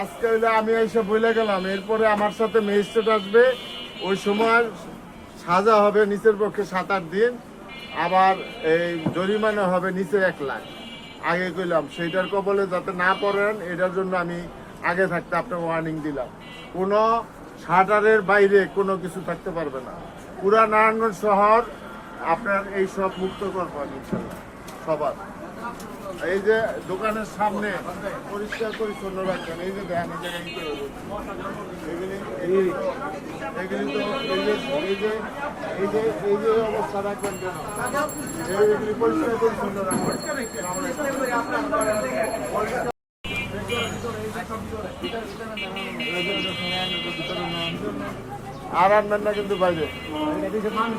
আজকে হইলে আমি এসে বলে গেলাম, এরপরে আমার সাথে ম্যাজিস্ট্রেট আসবে, ওই সময় সাজা হবে নিচের পক্ষে 7-8 দিন, আবার এই জরিমানা হবে নিচে 1 লাখ। আগে কইলাম সেইটার কবলে যাতে না পড়েন, এটার জন্য আমি আগে থাকতে আপনার ওয়ার্নিং দিলাম। কোনো শাটারের বাইরে কোনো কিছু থাকতে পারবে না। পুরা নারায়ণগঞ্জ শহর আপনার এই সব মুক্ত করবেন ইনশাল্লাহ সবার। এই যে দোকানের সামনে পরিষ্কার পরিচ্ছন্ন রাখবেন, এই যে দেখেন এই যে অবস্থা রাখবেন কেন, এইগুলি পরিষ্কার পরিচ্ছন্ন রাখবেন। আর আনবেন না কিন্তু বাইরে,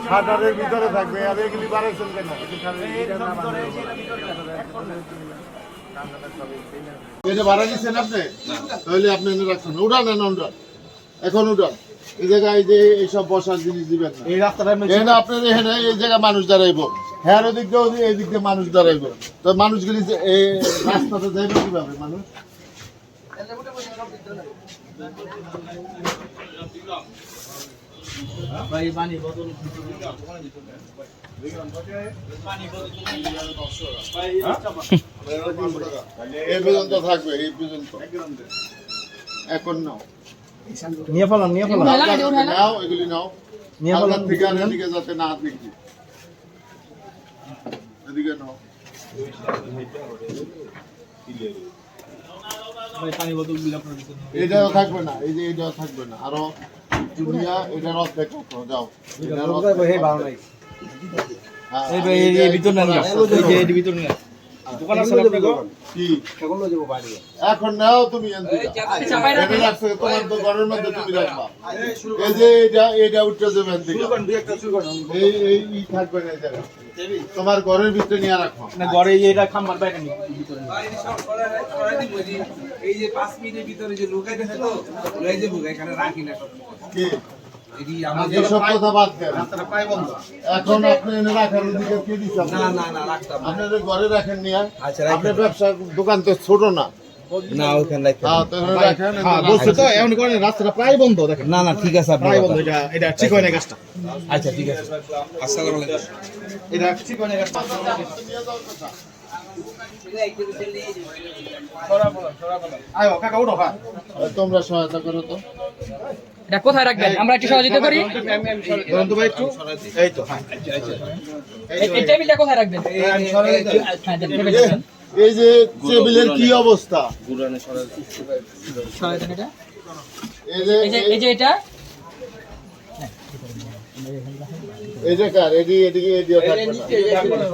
শাটারের ভিতরে থাকবে। আর এগুলি বাড়াইছেন কেন? এটা ভাড়া নিচ্ছেন আপনি? তাহলে আপনি এনে রাখছেন, উড়ান উড়ান, এখন উড়ান। এই জায়গায় যে এইসব বসার জিনিস দিবেন না। এই রাস্তাটা আপনার এখানে এই জায়গায় মানুষ দাঁড়াইবো, হ্যাঁ ওদিক দিয়ে এই দিক দিয়ে মানুষ দাঁড়াইবো। তো মানুষগুলি এই রাস্তাটা যাইবে কিভাবে মানুষ? ভাই পানি বোতল এই পর্যন্ত থাকবে, এই পর্যন্ত এখন নাও, নিয়ে ফেলাম নাও এগুলি নাও, নিয়ে ফেলাম থেকে এদিকে যাতে না দেখি, এদিকে নাও। পানি বোতল এটাও থাকবে না, এই যে এটাও থাকবে না, আরো দুনিয়া এটার অর্ধেক রাখো, যাও এটার অর্ধেক। হ্যাঁ, এই ভিতর না এই ভিতর না দোকান আছে আপনাদের কি এখন লয়ে যাব বাড়ি? এখন নাও তুমি এনে রাখছো, তোমার তো ঘরের মধ্যে তুমি রাখবা। এই যে এটা উঠতে যাবে এই থাকবে না, এই জায়গা তোমার ঘরের ভিতরে নিয়ে রাখো না, ঘরে এটা খাম্বার বাইরে নি ভিতরে এই যে 5 মিনিটের ভিতরে যে লুকাই দিতে তো লয়ে যাবো, এখানে রাখি না কি এদি আমাদের সব কথা বাদ দেন। রাস্তাটা প্রায় বন্ধ, এখন আপনি এনে রাখার অধিকার কে দিছে? না রাখতাম না। আপনাদের ঘরে রাখেন নিয়ে, আচ্ছা, আপনার ব্যবসা দোকান তো ছোট না। না ওখানে রাখতাম। হ্যাঁ, তো এখানে রাখেন। হ্যাঁ বলছে তো এমন করে রাস্তাটা প্রায় বন্ধ দেখেন। না ঠিক আছে আপনি প্রায় বন্ধ, এটা ঠিক হয় না গাছটা। আচ্ছা ঠিক আছে। আসসালামু আলাইকুম। এটা ঠিক হয় না গাছটা। আয় কাকা উঠো, হ্যাঁ তোমরা সহায়তা করো তো। এটা কোথায় রাখবেন? আমরা একটু সহযোগিতা করি। ধরুন তো ভাই একটু, এই তো হ্যাঁ এই টেবিলটা কোথায় রাখবেন? হ্যাঁ, টেবিলটা রাখবেন। এই যে টেবিলের কি অবস্থা? সহায়তা এটা। এই যে এই যে এটা এই যে কার এদিকে থাকবে না।